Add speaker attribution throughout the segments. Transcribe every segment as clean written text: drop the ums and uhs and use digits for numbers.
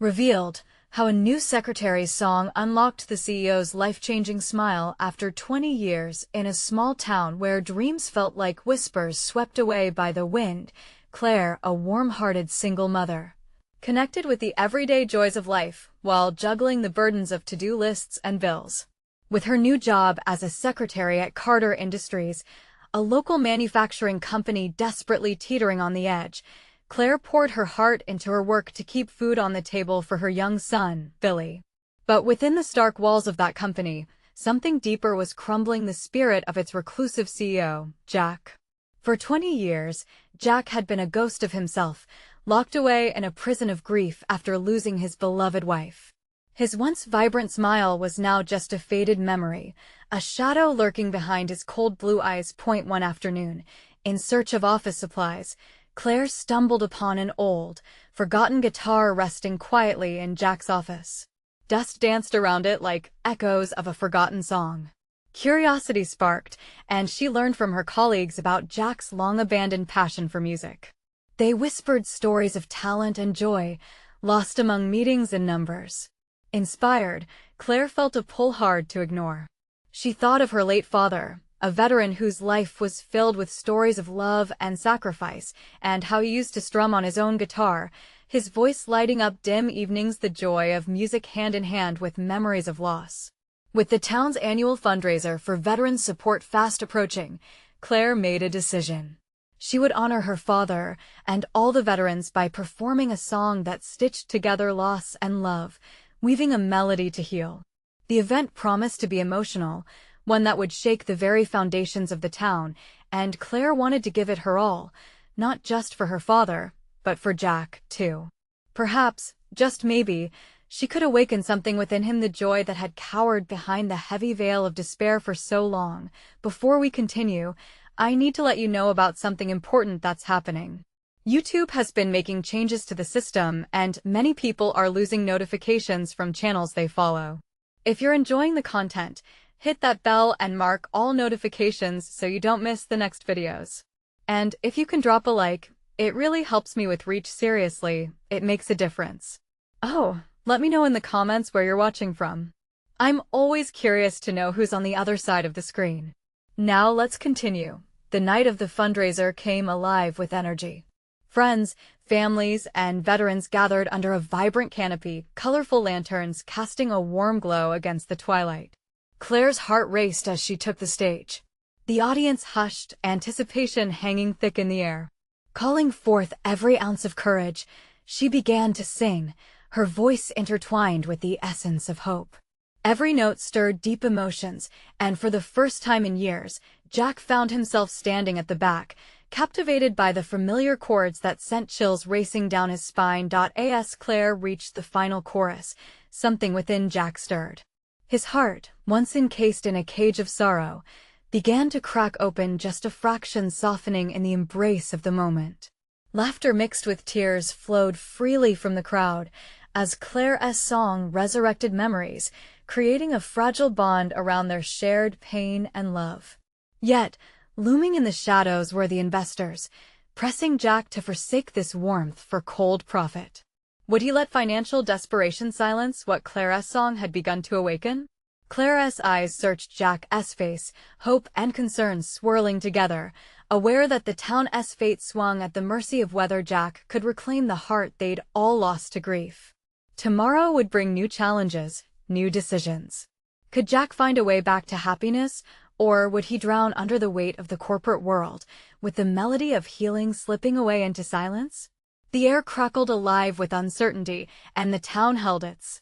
Speaker 1: revealed how a new secretary's song unlocked the CEO's life-changing smile after 20 years in a small town where dreams felt like whispers swept away by the wind. Claire, a warm-hearted single mother, connected with the everyday joys of life while juggling the burdens of to-do lists and bills. With her new job as a secretary at Carter Industries, a local manufacturing company desperately teetering on the edge, Claire poured her heart into her work to keep food on the table for her young son, Billy. But within the stark walls of that company, something deeper was crumbling the spirit of its reclusive CEO, Jack. For 20 years, Jack had been a ghost of himself, locked away in a prison of grief after losing his beloved wife. His once vibrant smile was now just a faded memory, a shadow lurking behind his cold blue eyes. One afternoon, in search of office supplies, Claire stumbled upon an old, forgotten guitar resting quietly in Jack's office. Dust danced around it like echoes of a forgotten song. Curiosity sparked, and she learned from her colleagues about Jack's long-abandoned passion for music. They whispered stories of talent and joy, lost among meetings and numbers. Inspired, Claire felt a pull hard to ignore. She thought of her late father, a veteran whose life was filled with stories of love and sacrifice, and how he used to strum on his own guitar, his voice lighting up dim evenings, the joy of music hand in hand with memories of loss. With the town's annual fundraiser for veterans support fast approaching, Claire made a decision. She would honor her father and all the veterans by performing a song that stitched together loss and love, weaving a melody to heal. The event promised to be emotional, one that would shake the very foundations of the town, and Claire wanted to give it her all, not just for her father, but for Jack, too. Perhaps, just maybe, she could awaken something within him, the joy that had cowered behind the heavy veil of despair for so long. Before we continue, I need to let you know about something important that's happening. YouTube has been making changes to the system, and many people are losing notifications from channels they follow. If you're enjoying the content, hit that bell and mark all notifications so you don't miss the next videos. And if you can drop a like, it really helps me with reach. Seriously, it makes a difference. Oh, let me know in the comments where you're watching from. I'm always curious to know who's on the other side of the screen. Now let's continue. The night of the fundraiser came alive with energy. Friends, families, and veterans gathered under a vibrant canopy, colorful lanterns casting a warm glow against the twilight. Claire's heart raced as she took the stage. The audience hushed, anticipation hanging thick in the air. Calling forth every ounce of courage, she began to sing, her voice intertwined with the essence of hope. Every note stirred deep emotions, and for the first time in years, Jack found himself standing at the back, captivated by the familiar chords that sent chills racing down his spine. As Claire reached the final chorus, something within Jack stirred. His heart, once encased in a cage of sorrow, began to crack open, just a fraction softening in the embrace of the moment. Laughter mixed with tears flowed freely from the crowd as Claire's song resurrected memories, creating a fragile bond around their shared pain and love. Yet, looming in the shadows were the investors, pressing Jack to forsake this warmth for cold profit. Would he let financial desperation silence what Claire's song had begun to awaken? Claire's eyes searched Jack's face, hope and concern swirling together, aware that the town's fate swung at the mercy of whether Jack could reclaim the heart they'd all lost to grief. Tomorrow would bring new challenges, new decisions. Could Jack find a way back to happiness, or would he drown under the weight of the corporate world, with the melody of healing slipping away into silence? The air crackled alive with uncertainty, and the town held its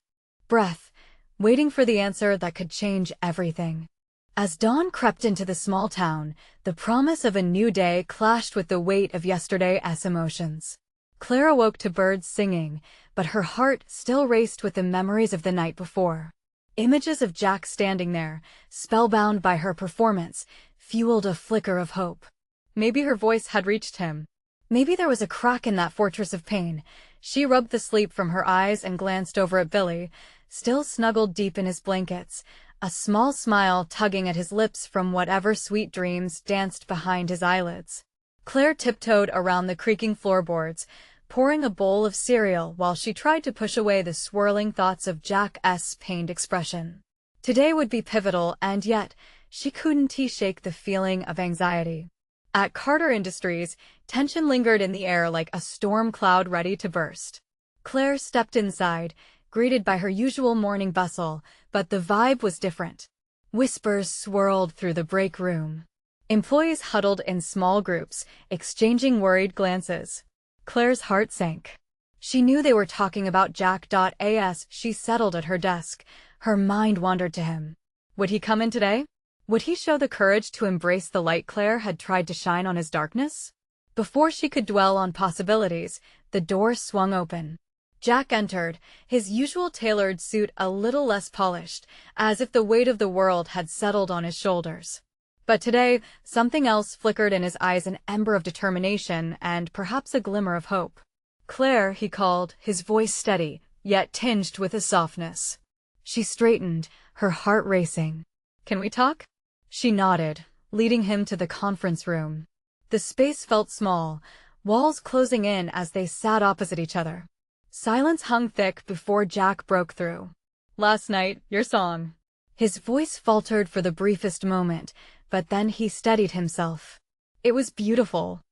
Speaker 1: breath, waiting for the answer that could change everything. As dawn crept into the small town, the promise of a new day clashed with the weight of yesterday's emotions. Claire awoke to birds singing, but her heart still raced with the memories of the night before. Images of Jack standing there, spellbound by her performance, fueled a flicker of hope. Maybe her voice had reached him. Maybe there was a crack in that fortress of pain. She rubbed the sleep from her eyes and glanced over at Billy, still snuggled deep in his blankets, a small smile tugging at his lips from whatever sweet dreams danced behind his eyelids. Claire tiptoed around the creaking floorboards, pouring a bowl of cereal while she tried to push away the swirling thoughts of Jack's pained expression. Today would be pivotal, and yet she couldn't shake the feeling of anxiety. At Carter Industries, tension lingered in the air like a storm cloud ready to burst. Claire stepped inside, greeted by her usual morning bustle, but the vibe was different. Whispers swirled through the break room. Employees huddled in small groups, exchanging worried glances. Claire's heart sank. She knew they were talking about Jack. She settled at her desk. Her mind wandered to him. Would he come in today? Would he show the courage to embrace the light Claire had tried to shine on his darkness? Before she could dwell on possibilities, the door swung open. Jack entered, his usual tailored suit a little less polished, as if the weight of the world had settled on his shoulders. But today, something else flickered in his eyes, an ember of determination and perhaps a glimmer of hope. "Claire," he called, his voice steady, yet tinged with a softness. She straightened, her heart racing. "Can we talk?" She nodded, leading him to the conference room. The space felt small, walls closing in as they sat opposite each other. Silence hung thick before Jack broke through. "Last night, your song." His voice faltered for the briefest moment, but then he steadied himself. "It was beautiful.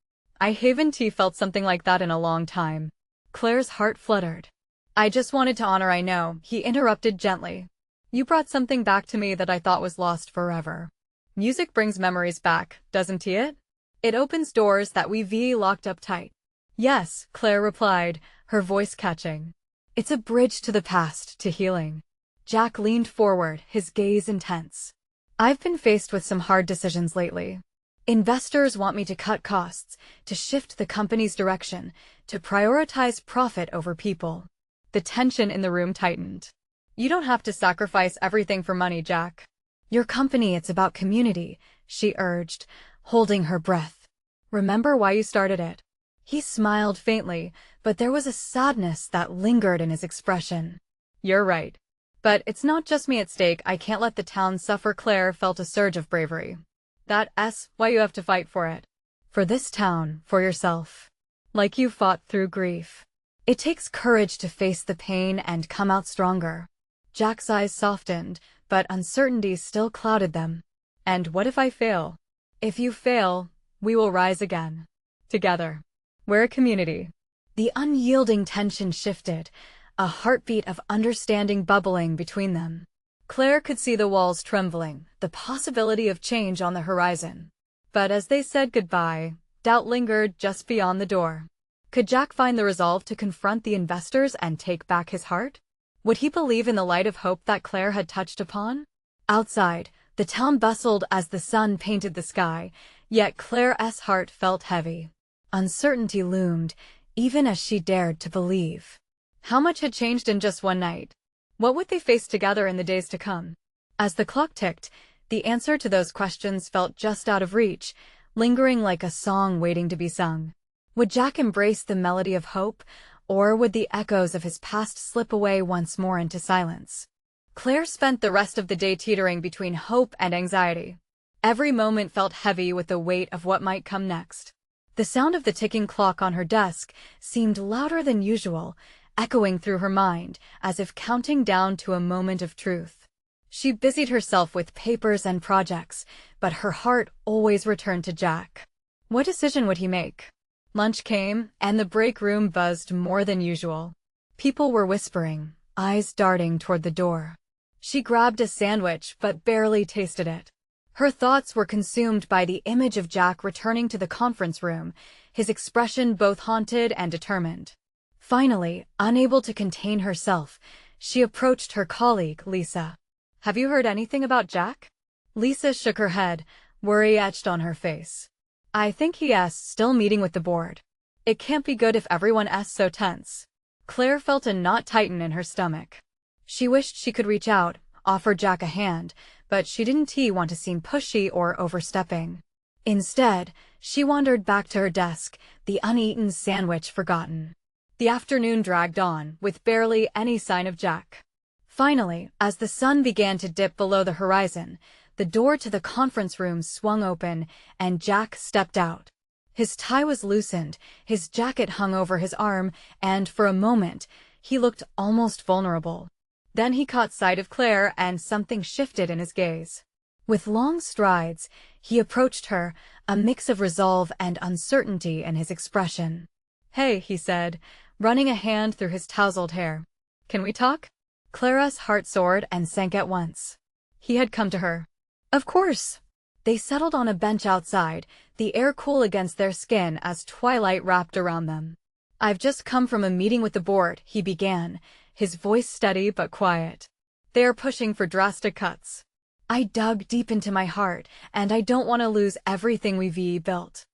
Speaker 1: I haven't felt something like that in a long time." Claire's heart fluttered. "I just wanted to honor." "I know," he interrupted gently. "You brought something back to me that I thought was lost forever. Music brings memories back, doesn't it? It opens doors that we've locked up tight." "Yes," Claire replied, her voice catching. "It's a bridge to the past, to healing." Jack leaned forward, his gaze intense. "I've been faced with some hard decisions lately. Investors want me to cut costs, to shift the company's direction, to prioritize profit over people." The tension in the room tightened. "You don't have to sacrifice everything for money, Jack. Your company, it's about community," she urged, holding her breath. "Remember why you started it?" He smiled faintly, but there was a sadness that lingered in his expression. "You're right. But it's not just me at stake. I can't let the town suffer." Claire felt a surge of bravery. "That's why you have to fight for it. For this town, for yourself. Like you fought through grief. It takes courage to face the pain and come out stronger." Jack's eyes softened, but uncertainty still clouded them. "And what if I fail?" "If you fail, we will rise again. Together. We're a community." The unyielding tension shifted, a heartbeat of understanding bubbling between them. Claire could see the walls trembling, the possibility of change on the horizon. But as they said goodbye, doubt lingered just beyond the door. Could Jack find the resolve to confront the investors and take back his heart? Would he believe in the light of hope that Claire had touched upon? Outside, the town bustled as the sun painted the sky, yet Claire's heart felt heavy. Uncertainty loomed, even as she dared to believe. How much had changed in just one night? What would they face together in the days to come? As the clock ticked, the answer to those questions felt just out of reach, lingering like a song waiting to be sung. Would Jack embrace the melody of hope, or would the echoes of his past slip away once more into silence? Claire spent the rest of the day teetering between hope and anxiety. Every moment felt heavy with the weight of what might come next. The sound of the ticking clock on her desk seemed louder than usual, echoing through her mind, as if counting down to a moment of truth. She busied herself with papers and projects, but her heart always returned to Jack. What decision would he make? Lunch came, and the break room buzzed more than usual. People were whispering, eyes darting toward the door. She grabbed a sandwich but barely tasted it. Her thoughts were consumed by the image of Jack returning to the conference room, his expression both haunted and determined. Finally, unable to contain herself, she approached her colleague, Lisa. "Have you heard anything about Jack?" Lisa shook her head, worry etched on her face. "I think he's still meeting with the board. It can't be good if everyone's so tense." Claire felt a knot tighten in her stomach. She wished she could reach out, offer Jack a hand, but she didn't want to seem pushy or overstepping. Instead, she wandered back to her desk, the uneaten sandwich forgotten. The afternoon dragged on, with barely any sign of Jack. Finally, as the sun began to dip below the horizon, the door to the conference room swung open, and Jack stepped out. His tie was loosened, his jacket hung over his arm, and for a moment, he looked almost vulnerable. Then he caught sight of Claire and something shifted in his gaze. With long strides, he approached her, a mix of resolve and uncertainty in his expression. "Hey," he said, running a hand through his tousled hair. "Can we talk?" Clara's heart soared and sank at once. He had come to her. Of course. They settled on a bench outside, the air cool against their skin as twilight wrapped around them. "I've just come from a meeting with the board," he began, his voice steady but quiet. "They are pushing for drastic cuts. I dug deep into my heart, and I don't want to lose everything we've built."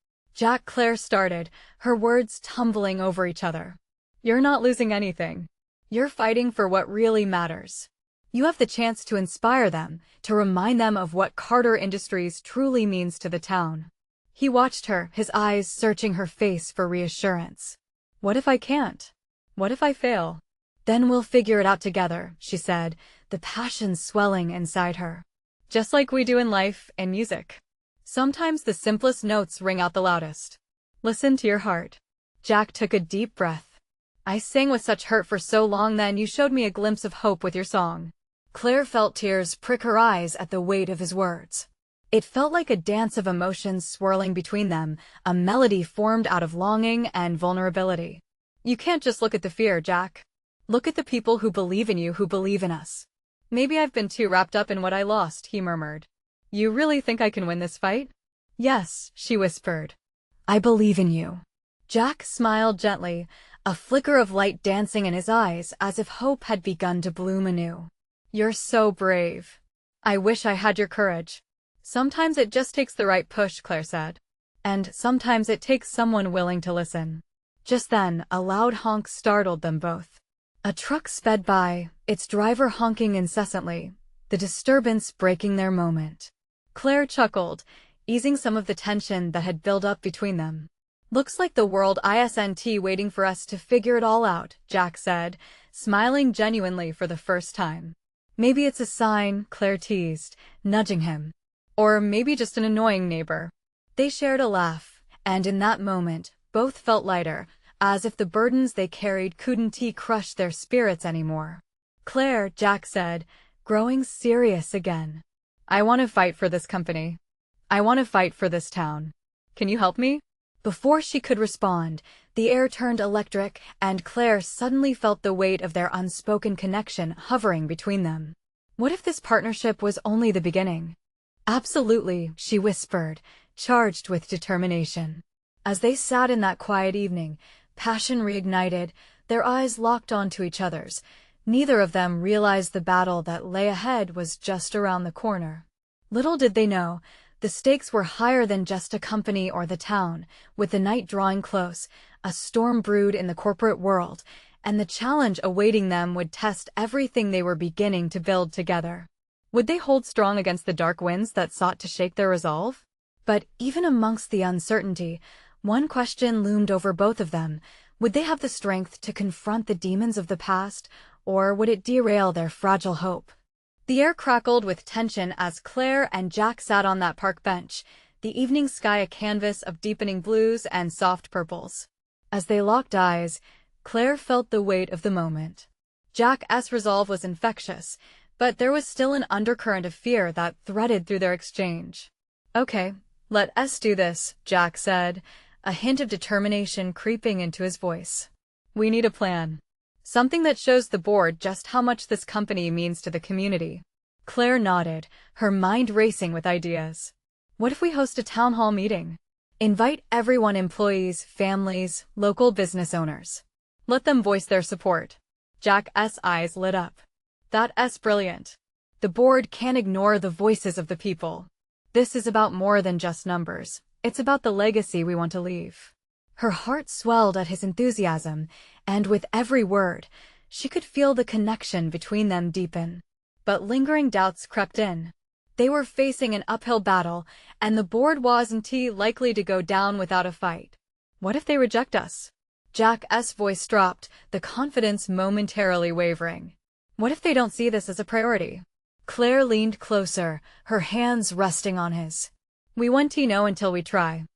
Speaker 1: Claire started, her words tumbling over each other. "You're not losing anything. You're fighting for what really matters. You have the chance to inspire them, to remind them of what Carter Industries truly means to the town." He watched her, his eyes searching her face for reassurance. "What if I can't? What if I fail?" "Then we'll figure it out together," she said, the passion swelling inside her. "Just like we do in life and music. Sometimes the simplest notes ring out the loudest. Listen to your heart." Jack took a deep breath. "I sang with such hurt for so long, then you showed me a glimpse of hope with your song." Claire felt tears prick her eyes at the weight of his words. It felt like a dance of emotions swirling between them, a melody formed out of longing and vulnerability. "You can't just look at the fear, Jack. Look at the people who believe in you, who believe in us." "Maybe I've been too wrapped up in what I lost," he murmured. "You really think I can win this fight?" "Yes," she whispered. "I believe in you." Jack smiled gently, a flicker of light dancing in his eyes as if hope had begun to bloom anew. "You're so brave. I wish I had your courage." "Sometimes it just takes the right push," Claire said. "And sometimes it takes someone willing to listen." Just then, a loud honk startled them both. A truck sped by, its driver honking incessantly, the disturbance breaking their moment. Claire chuckled, easing some of the tension that had built up between them. "Looks like the world isn't waiting for us to figure it all out," Jack said, smiling genuinely for the first time. "Maybe it's a sign," Claire teased, nudging him. "Or maybe just an annoying neighbor." They shared a laugh, and in that moment, both felt lighter, as if the burdens they carried couldn't crush their spirits anymore. "Claire," Jack said, growing serious again. "I want to fight for this company. I want to fight for this town. Can you help me?" Before she could respond, the air turned electric, and Claire suddenly felt the weight of their unspoken connection hovering between them. What if this partnership was only the beginning? "Absolutely," she whispered, charged with determination. As they sat in that quiet evening, passion reignited, their eyes locked onto each other's. Neither of them realized the battle that lay ahead was just around the corner. Little did they know, the stakes were higher than just a company or the town. With the night drawing close, a storm brewed in the corporate world, and the challenge awaiting them would test everything they were beginning to build together. Would they hold strong against the dark winds that sought to shake their resolve? But even amongst the uncertainty, one question loomed over both of them. Would they have the strength to confront the demons of the past, or would it derail their fragile hope? The air crackled with tension as Claire and Jack sat on that park bench, the evening sky a canvas of deepening blues and soft purples. As they locked eyes, Claire felt the weight of the moment. Jack's resolve was infectious, but there was still an undercurrent of fear that threaded through their exchange. "Okay, let us do this," Jack said, a hint of determination creeping into his voice. "We need a plan. Something that shows the board just how much this company means to the community." Claire nodded, her mind racing with ideas. "What if we host a town hall meeting? Invite everyone, employees, families, local business owners. Let them voice their support." Jack's eyes lit up. "That's brilliant. The board can't ignore the voices of the people. This is about more than just numbers. It's about the legacy we want to leave." Her heart swelled at his enthusiasm, and with every word, she could feel the connection between them deepen. But lingering doubts crept in. They were facing an uphill battle, and the board wasn't likely to go down without a fight. "What if they reject us?" Jack's voice dropped, the confidence momentarily wavering. "What if they don't see this as a priority?" Claire leaned closer, her hands resting on his. "We won't know until we try.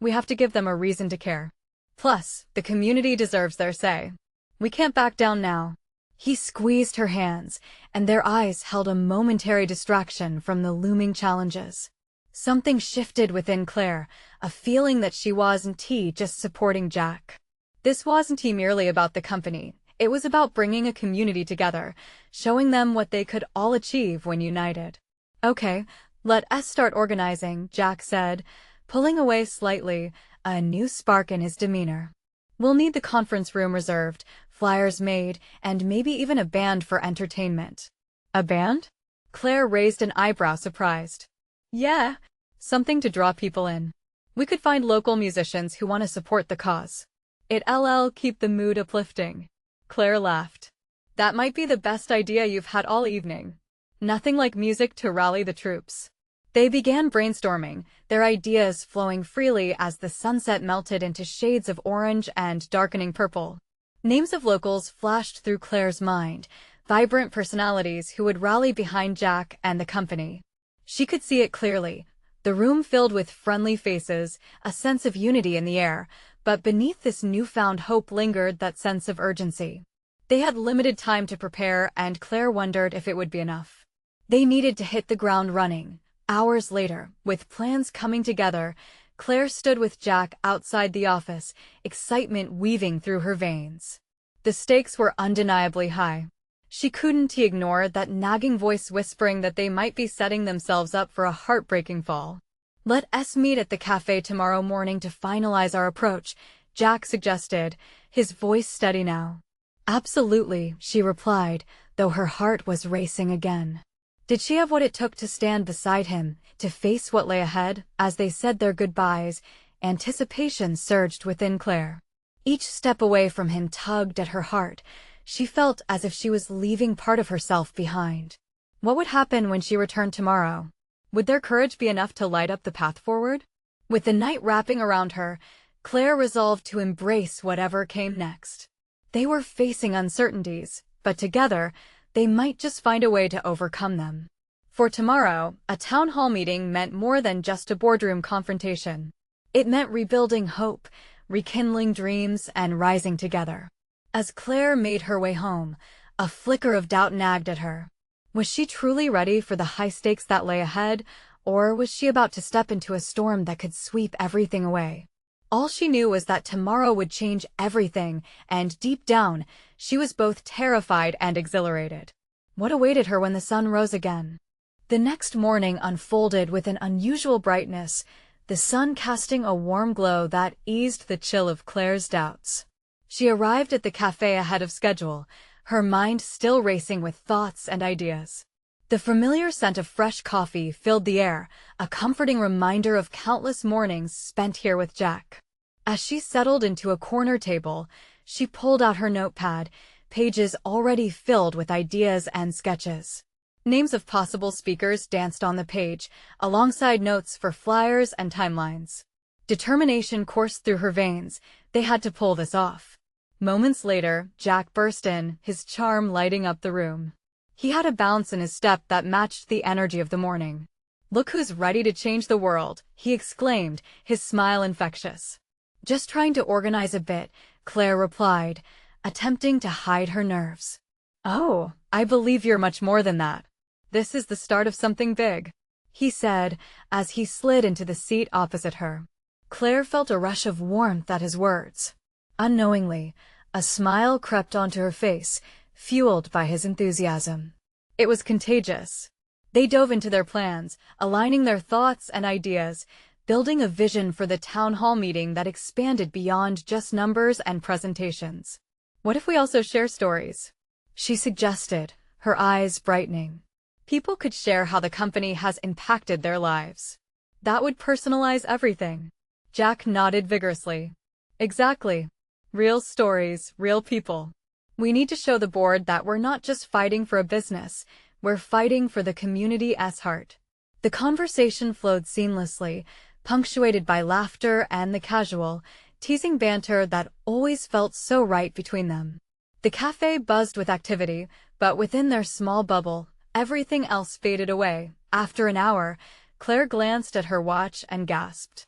Speaker 1: We have to give them a reason to care. Plus, the community deserves their say. We can't back down now. He squeezed her hands, and their eyes held a momentary distraction from the looming challenges. Something shifted within Claire, a feeling that she wasn't just supporting Jack. This wasn't merely about the company. It was about bringing a community together, showing them what they could all achieve when united. Okay, let us start organizing, Jack said, pulling away slightly, a new spark in his demeanor. We'll need the conference room reserved, flyers made, and maybe even a band for entertainment. A band? Claire raised an eyebrow, surprised. Yeah, something to draw people in. We could find local musicians who want to support the cause. It'll keep the mood uplifting. Claire laughed. That might be the best idea you've had all evening. Nothing like music to rally the troops. They began brainstorming, their ideas flowing freely as the sunset melted into shades of orange and darkening purple. Names of locals flashed through Claire's mind, vibrant personalities who would rally behind Jack and the company. She could see it clearly, the room filled with friendly faces, a sense of unity in the air, but beneath this newfound hope lingered that sense of urgency. They had limited time to prepare, and Claire wondered if it would be enough. They needed to hit the ground running. Hours later, with plans coming together, Claire stood with Jack outside the office, excitement weaving through her veins. The stakes were undeniably high. She couldn't ignore that nagging voice whispering that they might be setting themselves up for a heartbreaking fall. Let us meet at the cafe tomorrow morning to finalize our approach, Jack suggested, his voice steady now. Absolutely, she replied, though her heart was racing again. Did she have what it took to stand beside him, to face what lay ahead? As they said their goodbyes, anticipation surged within Claire. Each step away from him tugged at her heart. She felt as if she was leaving part of herself behind. What would happen when she returned tomorrow? Would their courage be enough to light up the path forward? With the night wrapping around her, Claire resolved to embrace whatever came next. They were facing uncertainties, but together, they might just find a way to overcome them. For tomorrow, a town hall meeting meant more than just a boardroom confrontation. It meant rebuilding hope, rekindling dreams, and rising together. As Claire made her way home, a flicker of doubt nagged at her. Was she truly ready for the high stakes that lay ahead, or was she about to step into a storm that could sweep everything away? All she knew was that tomorrow would change everything, and deep down, she was both terrified and exhilarated. What awaited her when the sun rose again? The next morning unfolded with an unusual brightness, the sun casting a warm glow that eased the chill of Claire's doubts. She arrived at the cafe ahead of schedule, her mind still racing with thoughts and ideas. The familiar scent of fresh coffee filled the air, a comforting reminder of countless mornings spent here with Jack. As she settled into a corner table, she pulled out her notepad, pages already filled with ideas and sketches. Names of possible speakers danced on the page, alongside notes for flyers and timelines. Determination coursed through her veins. They had to pull this off. Moments later, Jack burst in, his charm lighting up the room. He had a bounce in his step that matched the energy of the morning. "Look who's ready to change the world," he exclaimed, his smile infectious. "Just trying to organize a bit," Claire replied, attempting to hide her nerves. "Oh, I believe you're much more than that. This is the start of something big," he said, as he slid into the seat opposite her. Claire felt a rush of warmth at his words. Unknowingly, a smile crept onto her face, fueled by his enthusiasm. It was contagious. They dove into their plans, aligning their thoughts and ideas, building a vision for the town hall meeting that expanded beyond just numbers and presentations. "What if we also share stories?" she suggested, her eyes brightening. "People could share how the company has impacted their lives. That would personalize everything." Jack nodded vigorously. "Exactly. Real stories, real people. We need to show the board that we're not just fighting for a business, we're fighting for the community's heart." The conversation flowed seamlessly, punctuated by laughter and the casual, teasing banter that always felt so right between them. The cafe buzzed with activity, but within their small bubble, everything else faded away. After an hour, Claire glanced at her watch and gasped.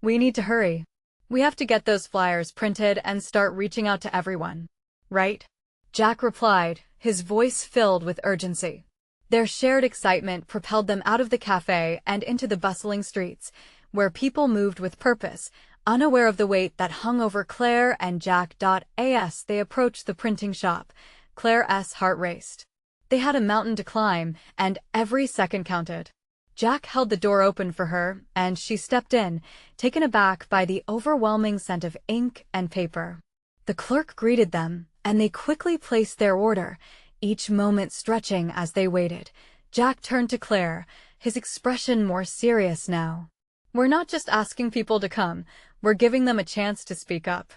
Speaker 1: We need to hurry. We have to get those flyers printed and start reaching out to everyone. Right? Jack replied, his voice filled with urgency. Their shared excitement propelled them out of the cafe and into the bustling streets, where people moved with purpose, unaware of the weight that hung over Claire and Jack. As they approached the printing shop, Claire's heart raced. They had a mountain to climb, and every second counted. Jack held the door open for her, and she stepped in, taken aback by the overwhelming scent of ink and paper. The clerk greeted them, and they quickly placed their order, each moment stretching as they waited. Jack turned to Claire, his expression more serious now. We're not just asking people to come, we're giving them a chance to speak up.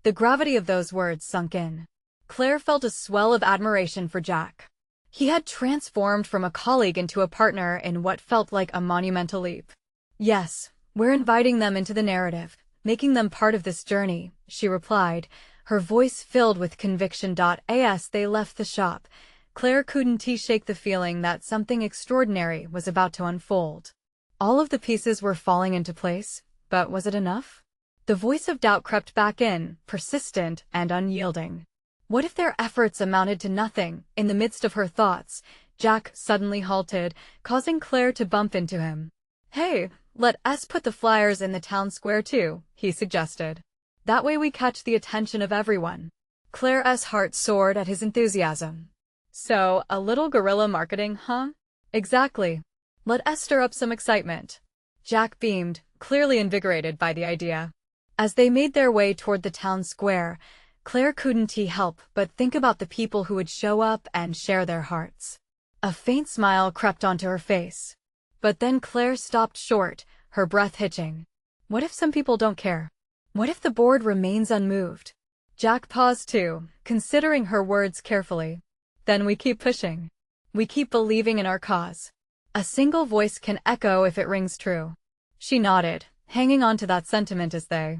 Speaker 1: The gravity of those words sunk in. Claire felt a swell of admiration for Jack. He had transformed from a colleague into a partner in what felt like a monumental leap. Yes, we're inviting them into the narrative, making them part of this journey, she replied, her voice filled with conviction. As they left the shop, Claire couldn't shake the feeling that something extraordinary was about to unfold. All of the pieces were falling into place, but was it enough? The voice of doubt crept back in, persistent and unyielding. What if their efforts amounted to nothing? In the midst of her thoughts, Jack suddenly halted, causing Claire to bump into him. Hey, let us put the flyers in the town square too, he suggested. That way we catch the attention of everyone. Claire's heart soared at his enthusiasm. So, a little guerrilla marketing, huh? Exactly. Let us stir up some excitement. Jack beamed, clearly invigorated by the idea. As they made their way toward the town square, Claire couldn't help but think about the people who would show up and share their hearts. A faint smile crept onto her face. But then Claire stopped short, her breath hitching. What if some people don't care? What if the board remains unmoved? Jack paused too, considering her words carefully. Then we keep pushing. We keep believing in our cause. A single voice can echo if it rings true. She nodded, hanging on to that sentiment as they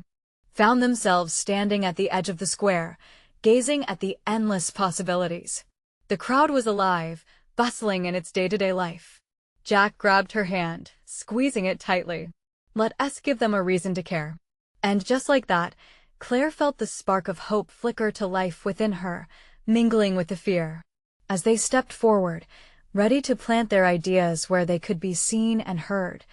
Speaker 1: found themselves standing at the edge of the square, gazing at the endless possibilities. The crowd was alive, bustling in its day-to-day life. Jack grabbed her hand, squeezing it tightly. Let us give them a reason to care. And just like that, Claire felt the spark of hope flicker to life within her, mingling with the fear. As they stepped forward, ready to plant their ideas where they could be seen and heard,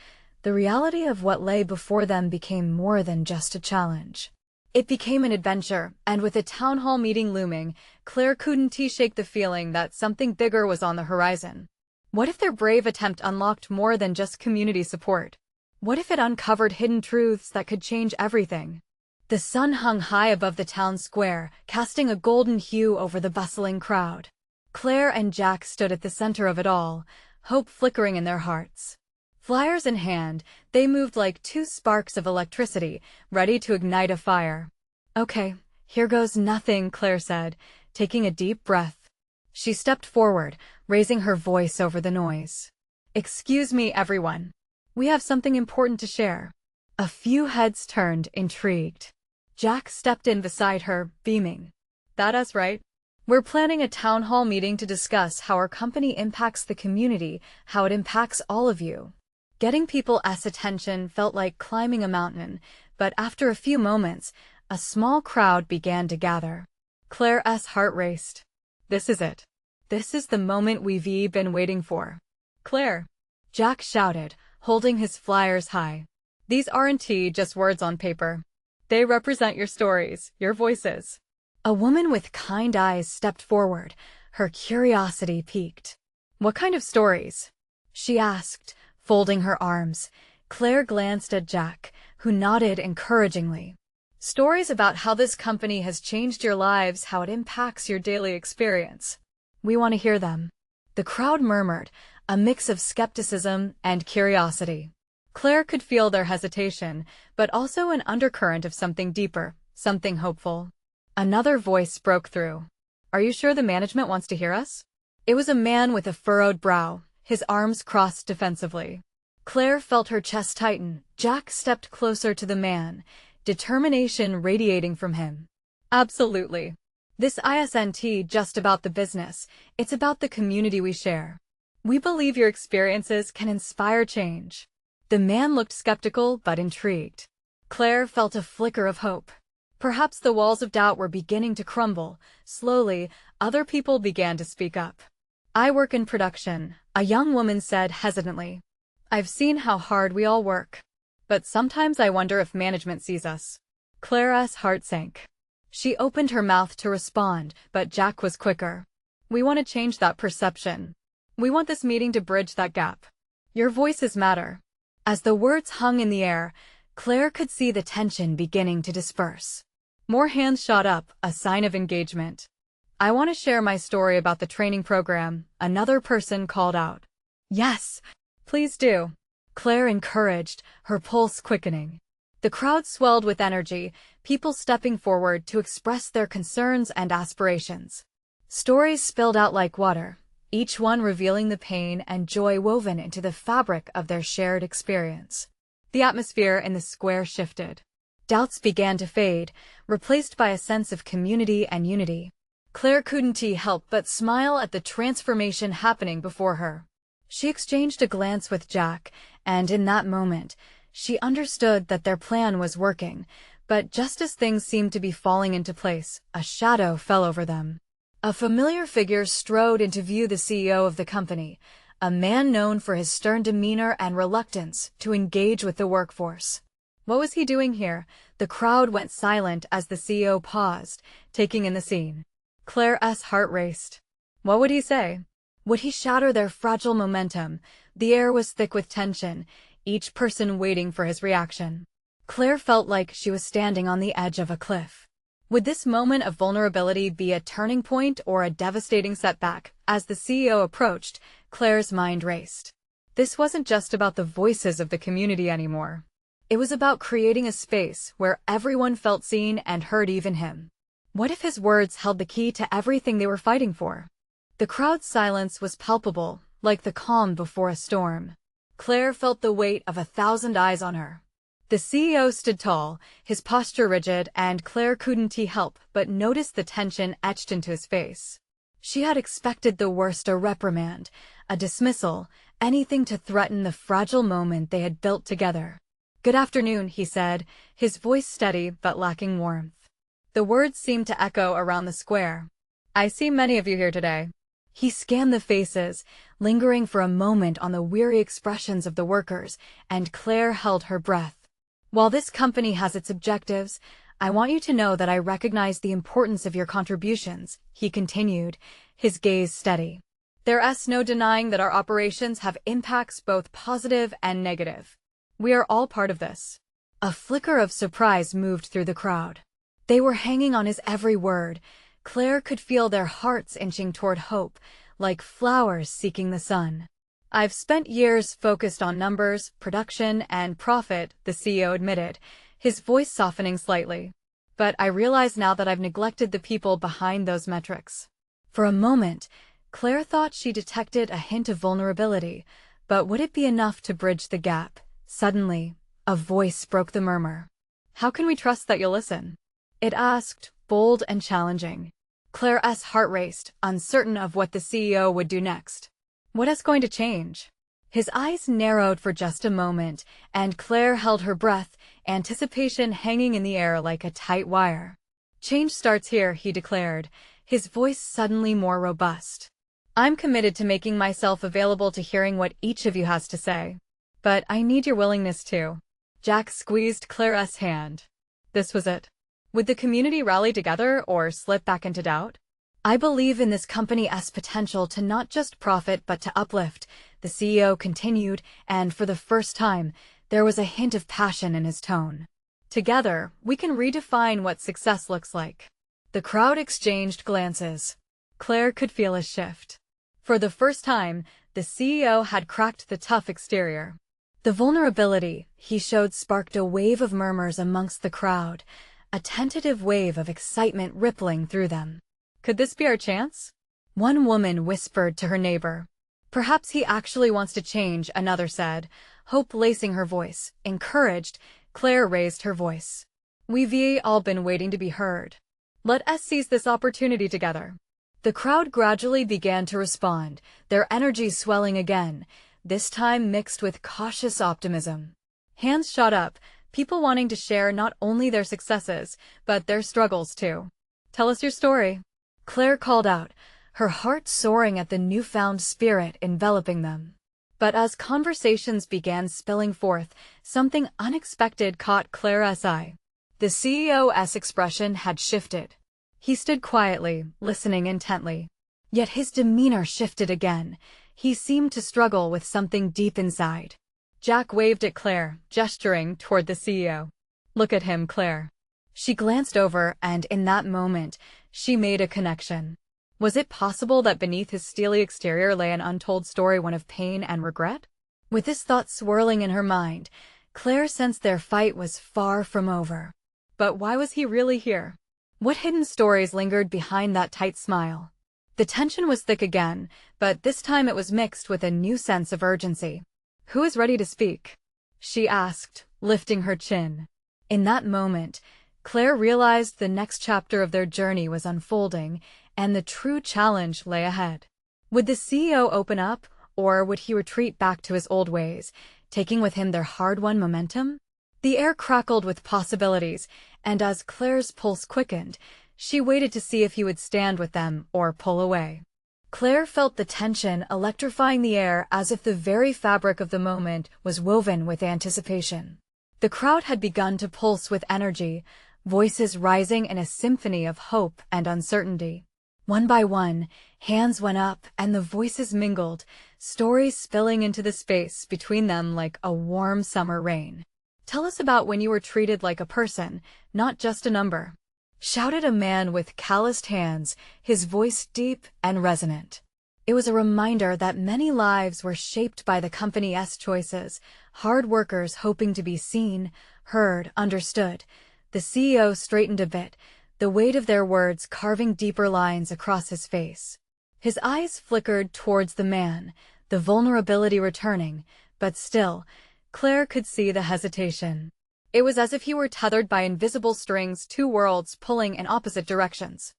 Speaker 1: the reality of what lay before them became more than just a challenge. It became an adventure, and with a town hall meeting looming, Claire couldn't shake the feeling that something bigger was on the horizon. What if their brave attempt unlocked more than just community support? What if it uncovered hidden truths that could change everything? The sun hung high above the town square, casting a golden hue over the bustling crowd. Claire and Jack stood at the center of it all, hope flickering in their hearts. Flyers in hand, they moved like two sparks of electricity, ready to ignite a fire. Okay, here goes nothing, Claire said, taking a deep breath. She stepped forward, raising her voice over the noise. Excuse me, everyone. We have something important to share. A few heads turned, intrigued. Jack stepped in beside her, beaming. That's right. We're planning a town hall meeting to discuss how our company impacts the community, how it impacts all of you. Getting people's attention felt like climbing a mountain, but after a few moments, a small crowd began to gather. Claire's heart raced. This is it. This is the moment we've been waiting for. Claire! Jack shouted, holding his flyers high. These aren't just words on paper. They represent your stories, your voices. A woman with kind eyes stepped forward, her curiosity piqued. What kind of stories? She asked, folding her arms. Claire glanced at Jack, who nodded encouragingly. Stories about how this company has changed your lives, how it impacts your daily experience. We want to hear them. The crowd murmured, a mix of skepticism and curiosity. Claire could feel their hesitation, but also an undercurrent of something deeper, something hopeful. Another voice broke through. Are you sure the management wants to hear us? It was a man with a furrowed brow, his arms crossed defensively. Claire felt her chest tighten. Jack stepped closer to the man, determination radiating from him. Absolutely. This isn't just about the business, it's about the community we share. We believe your experiences can inspire change. The man looked skeptical but intrigued. Claire felt a flicker of hope. Perhaps the walls of doubt were beginning to crumble. Slowly, other people began to speak up. "I work in production," a young woman said hesitantly. "I've seen how hard we all work. But sometimes I wonder if management sees us." Claire's heart sank. She opened her mouth to respond, but Jack was quicker. "We want to change that perception. We want this meeting to bridge that gap. Your voices matter." As the words hung in the air, Claire could see the tension beginning to disperse. More hands shot up, a sign of engagement. "I want to share my story about the training program," another person called out. "Yes, please do," Claire encouraged, her pulse quickening. The crowd swelled with energy, people stepping forward to express their concerns and aspirations. Stories spilled out like water, each one revealing the pain and joy woven into the fabric of their shared experience. The atmosphere in the square shifted. Doubts began to fade, replaced by a sense of community and unity. Claire couldn't help but smile at the transformation happening before her. She exchanged a glance with Jack, and in that moment, she understood that their plan was working. But just as things seemed to be falling into place, a shadow fell over them. A familiar figure strode into view, the CEO of the company, a man known for his stern demeanor and reluctance to engage with the workforce. What was he doing here? The crowd went silent as the CEO paused, taking in the scene. Claire's heart raced. What would he say? Would he shatter their fragile momentum? The air was thick with tension, each person waiting for his reaction. Claire felt like she was standing on the edge of a cliff. Would this moment of vulnerability be a turning point or a devastating setback? As the CEO approached, Claire's mind raced. This wasn't just about the voices of the community anymore. It was about creating a space where everyone felt seen and heard, even him. What if his words held the key to everything they were fighting for? The crowd's silence was palpable, like the calm before a storm. Claire felt the weight of 1,000 eyes on her. The CEO stood tall, his posture rigid, and Claire couldn't help but notice the tension etched into his face. She had expected the worst, a reprimand, a dismissal, anything to threaten the fragile moment they had built together. "Good afternoon," he said, his voice steady but lacking warmth. The words seemed to echo around the square. "I see many of you here today." He scanned the faces, lingering for a moment on the weary expressions of the workers, and Claire held her breath. "While this company has its objectives, I want you to know that I recognize the importance of your contributions," he continued, his gaze steady. "There's no denying that our operations have impacts both positive and negative. We are all part of this." A flicker of surprise moved through the crowd. They were hanging on his every word. Claire could feel their hearts inching toward hope, like flowers seeking the sun. "I've spent years focused on numbers, production, and profit," the CEO admitted, his voice softening slightly. "But I realize now that I've neglected the people behind those metrics." For a moment, Claire thought she detected a hint of vulnerability, but would it be enough to bridge the gap? Suddenly, a voice broke the murmur. "How can we trust that you'll listen?" it asked, bold and challenging. Claire's heart raced, uncertain of what the CEO would do next. What is going to change? His eyes narrowed for just a moment, and Claire held her breath, anticipation hanging in the air like a tight wire. "Change starts here," he declared, his voice suddenly more robust. "I'm committed to making myself available to hearing what each of you has to say. But I need your willingness too." Jack squeezed Claire's hand. This was it. Would the community rally together or slip back into doubt? "I believe in this company's potential to not just profit but to uplift," the CEO continued, and for the first time, there was a hint of passion in his tone. "Together, we can redefine what success looks like." The crowd exchanged glances. Claire could feel a shift. For the first time, the CEO had cracked the tough exterior. The vulnerability he showed sparked a wave of murmurs amongst the crowd, a tentative wave of excitement rippling through them. "Could this be our chance?" one woman whispered to her neighbor. "Perhaps he actually wants to change," another said, hope lacing her voice. Encouraged, Claire raised her voice. "We've all been waiting to be heard. Let us seize this opportunity together." The crowd gradually began to respond, their energy swelling again, this time mixed with cautious optimism. Hands shot up, People wanting to share not only their successes, but their struggles too. Tell us your story. Claire called out, her heart soaring at the newfound spirit enveloping them. But as conversations began spilling forth, something unexpected caught Claire's eye. The CEO's expression had shifted. He stood quietly, listening intently. Yet his demeanor shifted again. He seemed to struggle with something deep inside. Jack waved at Claire, gesturing toward the CEO. Look at him, Claire. She glanced over, and in that moment, she made a connection. Was it possible that beneath his steely exterior lay an untold story, one of pain and regret? With this thought swirling in her mind, Claire sensed their fight was far from over. But why was he really here? What hidden stories lingered behind that tight smile? The tension was thick again, but this time it was mixed with a new sense of urgency. Who is ready to speak? She asked, lifting her chin. In that moment, Claire realized the next chapter of their journey was unfolding, and the true challenge lay ahead. Would the CEO open up, or would he retreat back to his old ways, taking with him their hard-won momentum? The air crackled with possibilities, and as Claire's pulse quickened, she waited to see if he would stand with them or pull away. Claire felt the tension electrifying the air as if the very fabric of the moment was woven with anticipation. The crowd had begun to pulse with energy, voices rising in a symphony of hope and uncertainty. One by one, hands went up and the voices mingled, stories spilling into the space between them like a warm summer rain. Tell us about when you were treated like a person, not just a number, shouted a man with calloused hands, his voice deep and resonant. It was a reminder that many lives were shaped by the company's choices, hard workers hoping to be seen, heard, understood. The CEO straightened a bit, the weight of their words carving deeper lines across his face. His eyes flickered towards the man, the vulnerability returning, but still, Claire could see the hesitation. It was as if he were tethered by invisible strings, two worlds pulling in opposite directions.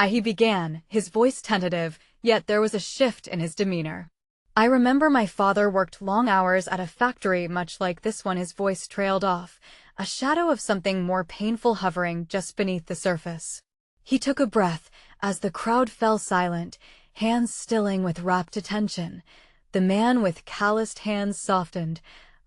Speaker 1: He began, his voice tentative, yet there was a shift in his demeanor. I remember my father worked long hours at a factory much like this one. His voice trailed off, a shadow of something more painful hovering just beneath the surface. He took a breath as the crowd fell silent, hands stilling with rapt attention. The man with calloused hands softened,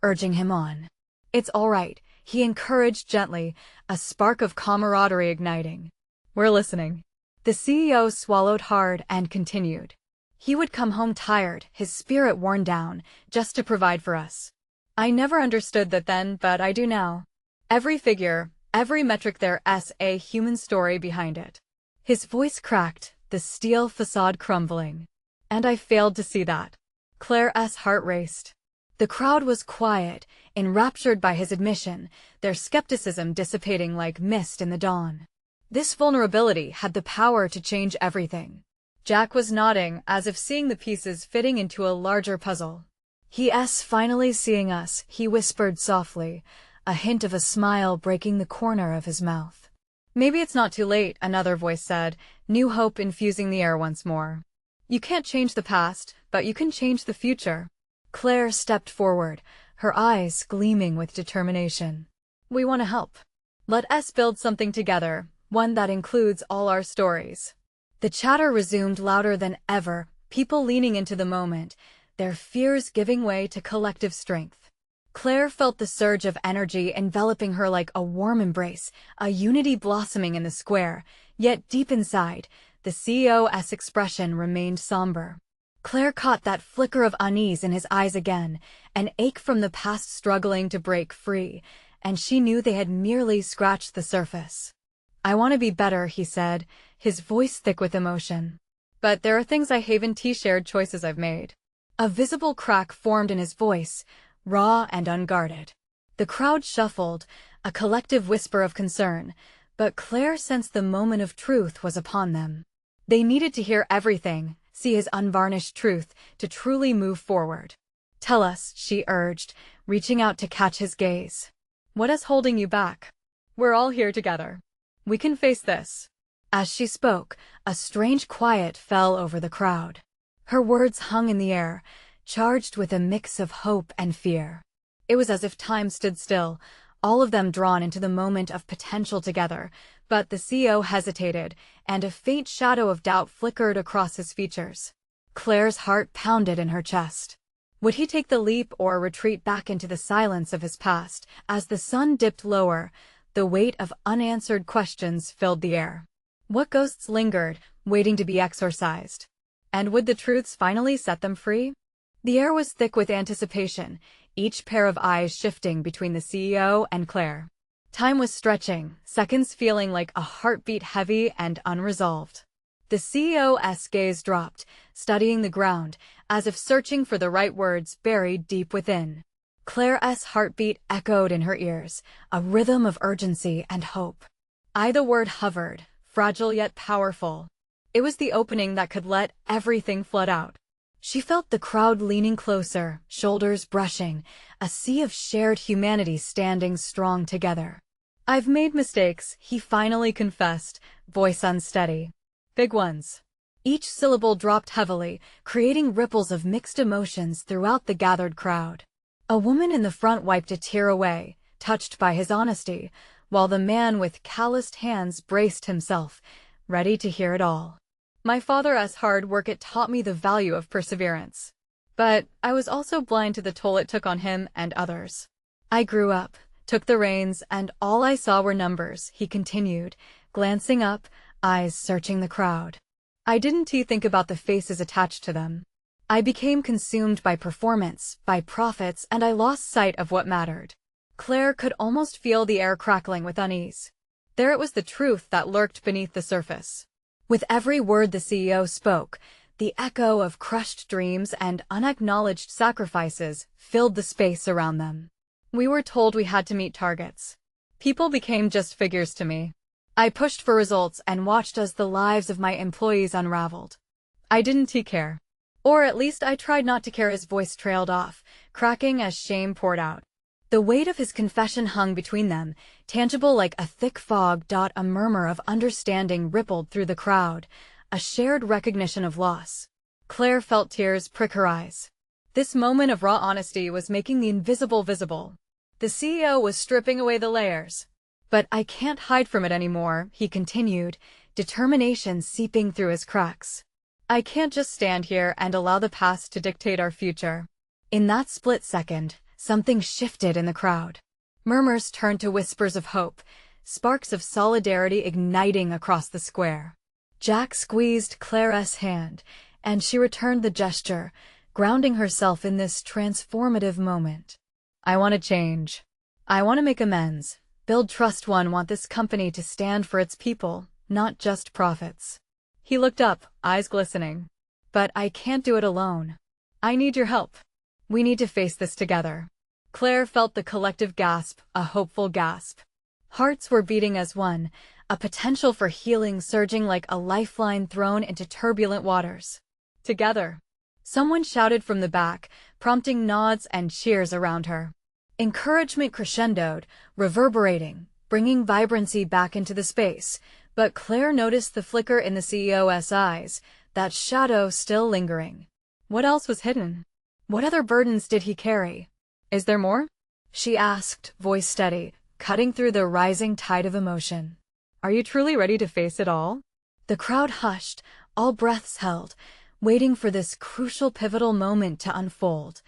Speaker 1: urging him on. It's all right, he encouraged gently, a spark of camaraderie igniting. We're listening. The CEO swallowed hard and continued. He would come home tired, his spirit worn down, just to provide for us. I never understood that then, but I do now. Every figure, every metric, there's a human story behind it. His voice cracked, the steel facade crumbling. And I failed to see that. Claire's heart raced. The crowd was quiet, enraptured by his admission, their skepticism dissipating like mist in the dawn. This vulnerability had the power to change everything. Jack was nodding, as if seeing the pieces fitting into a larger puzzle. He's finally seeing us, he whispered softly, a hint of a smile breaking the corner of his mouth. Maybe it's not too late, another voice said, new hope infusing the air once more. You can't change the past, but you can change the future. Claire stepped forward, her eyes gleaming with determination. We want to help. Let us build something together, one that includes all our stories. The chatter resumed louder than ever, people leaning into the moment, their fears giving way to collective strength. Claire felt the surge of energy enveloping her like a warm embrace, a unity blossoming in the square, yet deep inside, the CEO's expression remained somber. Claire caught that flicker of unease in his eyes again, an ache from the past struggling to break free, and she knew they had merely scratched the surface. I want to be better, he said, his voice thick with emotion. But there are things I haven't shared, choices I've made. A visible crack formed in his voice, raw and unguarded. The crowd shuffled, a collective whisper of concern, but Claire sensed the moment of truth was upon them. They needed to hear everything, see his unvarnished truth, to truly move forward. Tell us, she urged, reaching out to catch his gaze. What is holding you back? We're all here together. We can face this. As she spoke, a strange quiet fell over the crowd. Her words hung in the air, charged with a mix of hope and fear. It was as if time stood still, all of them drawn into the moment of potential together. But the CEO hesitated, and a faint shadow of doubt flickered across his features. Claire's heart pounded in her chest. Would he take the leap or retreat back into the silence of his past? As the sun dipped lower, the weight of unanswered questions filled the air. What ghosts lingered, waiting to be exorcised? And would the truths finally set them free? The air was thick with anticipation, each pair of eyes shifting between the CEO and Claire. Time was stretching, seconds feeling like a heartbeat, heavy and unresolved. The CEO's gaze dropped, studying the ground, as if searching for the right words buried deep within. Claire's heartbeat echoed in her ears, a rhythm of urgency and hope. The word hovered, fragile yet powerful. It was the opening that could let everything flood out. She felt the crowd leaning closer, shoulders brushing, a sea of shared humanity standing strong together. I've made mistakes, he finally confessed, voice unsteady. Big ones. Each syllable dropped heavily, creating ripples of mixed emotions throughout the gathered crowd. A woman in the front wiped a tear away, touched by his honesty, while the man with calloused hands braced himself, ready to hear it all. My father's hard work, it taught me the value of perseverance. But I was also blind to the toll it took on him and others. I grew up, took the reins, and all I saw were numbers, he continued, glancing up, eyes searching the crowd. I didn't think about the faces attached to them. I became consumed by performance, by profits, and I lost sight of what mattered. Claire could almost feel the air crackling with unease. There it was, the truth that lurked beneath the surface. With every word the CEO spoke, the echo of crushed dreams and unacknowledged sacrifices filled the space around them. We were told we had to meet targets. People became just figures to me. I pushed for results and watched as the lives of my employees unraveled. I didn't care. Or at least I tried not to care. His voice trailed off, cracking as shame poured out. The weight of his confession hung between them, tangible like a thick fog. A murmur of understanding rippled through the crowd, a shared recognition of loss. Claire felt tears prick her eyes. This moment of raw honesty was making the invisible visible. The CEO was stripping away the layers. But I can't hide from it anymore, he continued, determination seeping through his cracks. I can't just stand here and allow the past to dictate our future. In that split second, something shifted in the crowd. Murmurs turned to whispers of hope, sparks of solidarity igniting across the square. Jack squeezed Claire's hand, and she returned the gesture, grounding herself in this transformative moment. I want to change. I want to make amends, build trust. Want this company to stand for its people, not just profits. He looked up, eyes glistening. But I can't do it alone. I need your help. We need to face this together. Claire felt the collective gasp, a hopeful gasp. Hearts were beating as one, a potential for healing surging like a lifeline thrown into turbulent waters. Together. Someone shouted from the back, prompting nods and cheers around her. Encouragement crescendoed, reverberating, bringing vibrancy back into the space. But Claire noticed the flicker in the CEO's eyes, that shadow still lingering. What else was hidden? What other burdens did he carry? Is there more? She asked, voice steady, cutting through the rising tide of emotion. Are you truly ready to face it all? The crowd hushed, all breaths held, waiting for this crucial pivotal moment to unfold.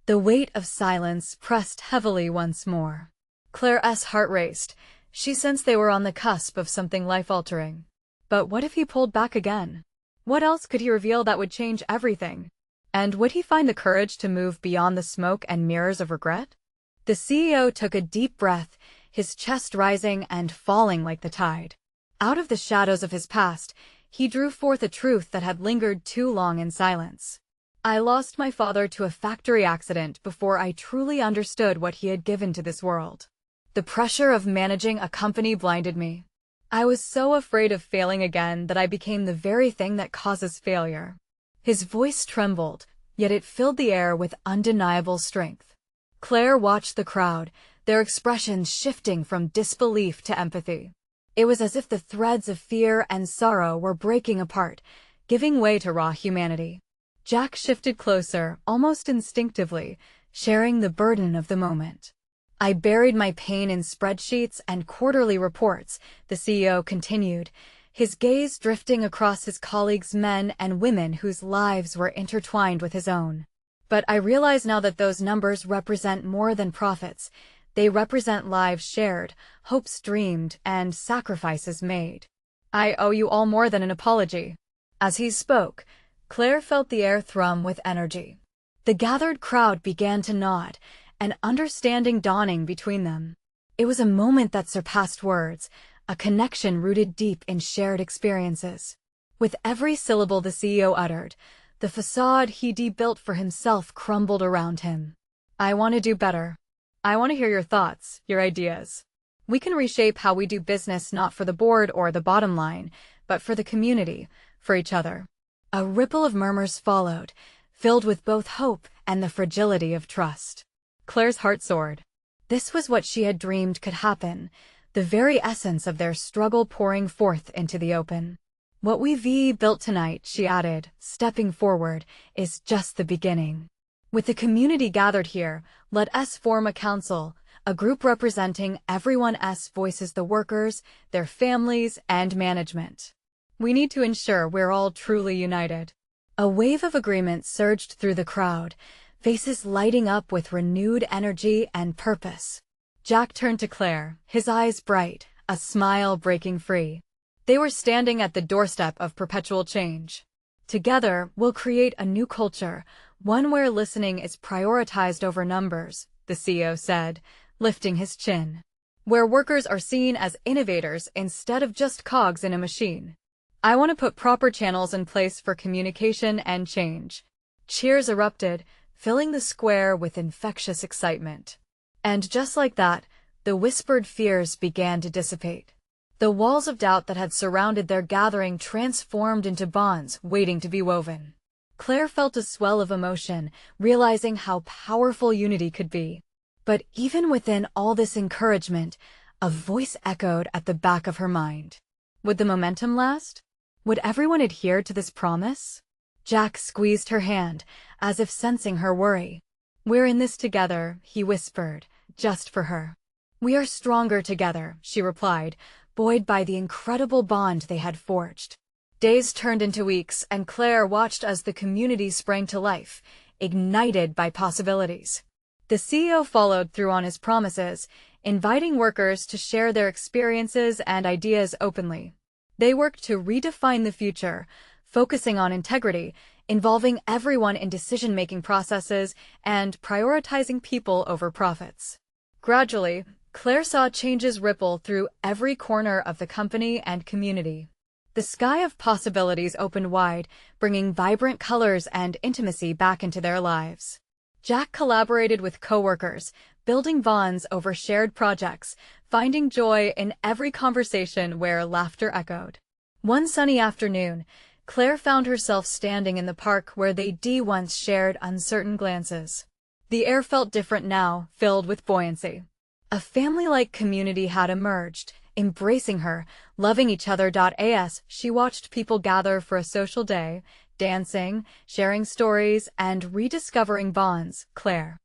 Speaker 1: The weight of silence pressed heavily once more. Claire's heart raced. She sensed they were on the cusp of something life-altering. But what if he pulled back again? What else could he reveal that would change everything? And would he find the courage to move beyond the smoke and mirrors of regret? The CEO took a deep breath, his chest rising and falling like the tide. Out of the shadows of his past, he drew forth a truth that had lingered too long in silence. I lost my father to a factory accident before I truly understood what he had given to this world. The pressure of managing a company blinded me. I was so afraid of failing again that I became the very thing that causes failure. His voice trembled, yet it filled the air with undeniable strength. Claire watched the crowd, their expressions shifting from disbelief to empathy. It was as if the threads of fear and sorrow were breaking apart, giving way to raw humanity. Jack shifted closer, almost instinctively, sharing the burden of the moment. I buried my pain in spreadsheets and quarterly reports, the CEO continued, his gaze drifting across his colleagues, men and women whose lives were intertwined with his own. But I realize now that those numbers represent more than profits. They represent lives shared, hopes dreamed, and sacrifices made. I owe you all more than an apology. As he spoke, Claire felt the air thrum with energy. The gathered crowd began to nod, an understanding dawning between them. It was a moment that surpassed words, a connection rooted deep in shared experiences. With every syllable the CEO uttered, the facade he'd built for himself crumbled around him. I want to do better. I want to hear your thoughts, your ideas. We can reshape how we do business, not for the board or the bottom line, but for the community, for each other. A ripple of murmurs followed, filled with both hope and the fragility of trust. Claire's heart soared. This was what she had dreamed could happen, the very essence of their struggle pouring forth into the open. What we've built tonight, she added, stepping forward, is just the beginning. With the community gathered here, let us form a council, a group representing everyone's voices, the workers, their families, and management. We need to ensure we're all truly united. A wave of agreement surged through the crowd, faces lighting up with renewed energy and purpose. Jack turned to Claire, his eyes bright, a smile breaking free. They were standing at the doorstep of perpetual change. Together, we'll create a new culture, one where listening is prioritized over numbers, the CEO said, lifting his chin. Where workers are seen as innovators instead of just cogs in a machine. I want to put proper channels in place for communication and change. Cheers erupted, filling the square with infectious excitement. And just like that, the whispered fears began to dissipate. The walls of doubt that had surrounded their gathering transformed into bonds waiting to be woven. Claire felt a swell of emotion, realizing how powerful unity could be. But even within all this encouragement, a voice echoed at the back of her mind. Would the momentum last? Would everyone adhere to this promise? Jack squeezed her hand, as if sensing her worry. We're in this together, he whispered, just for her. We are stronger together, she replied, buoyed by the incredible bond they had forged. Days turned into weeks, and Claire watched as the community sprang to life, ignited by possibilities. The CEO followed through on his promises, inviting workers to share their experiences and ideas openly. They worked to redefine the future, focusing on integrity, involving everyone in decision-making processes, and prioritizing people over profits. Gradually, Claire saw changes ripple through every corner of the company and community. The sky of possibilities opened wide, bringing vibrant colors and intimacy back into their lives. Jack collaborated with coworkers, building bonds over shared projects, finding joy in every conversation where laughter echoed. One sunny afternoon, Claire found herself standing in the park where they'd once shared uncertain glances. The air felt different now, filled with buoyancy. A family-like community had emerged, embracing her, loving each other. As she watched people gather for a social day, dancing, sharing stories, and rediscovering bonds, Claire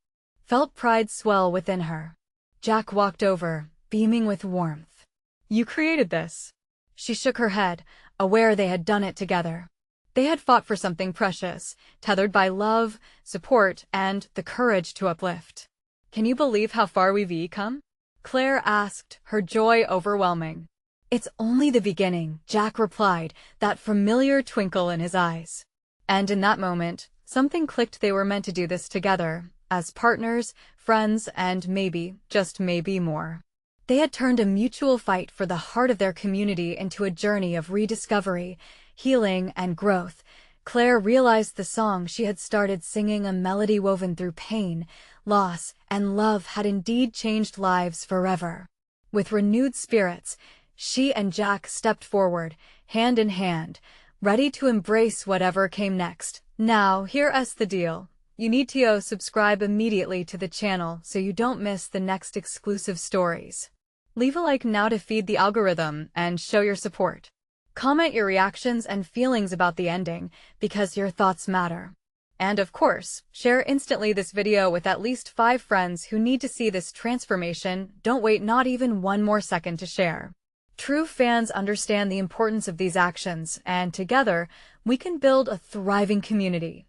Speaker 1: felt pride swell within her. Jack walked over, beaming with warmth. You created this. She shook her head, aware they had done it together. They had fought for something precious, tethered by love, support, and the courage to uplift. Can you believe how far we've come? Claire asked, her joy overwhelming. It's only the beginning, Jack replied, that familiar twinkle in his eyes. And in that moment, something clicked. They were meant to do this together, as partners, friends, and maybe, just maybe more. They had turned a mutual fight for the heart of their community into a journey of rediscovery, healing, and growth. Claire realized the song she had started singing, a melody woven through pain, loss, and love, had indeed changed lives forever. With renewed spirits, she and Jack stepped forward, hand in hand, ready to embrace whatever came next. Now, here's the deal. You need to subscribe immediately to the channel so you don't miss the next exclusive stories. Leave a like now to feed the algorithm and show your support. Comment your reactions and feelings about the ending, because your thoughts matter. And of course, share instantly this video with at least 5 friends who need to see this transformation. Don't wait not even one more second to share. True fans understand the importance of these actions, and together, we can build a thriving community.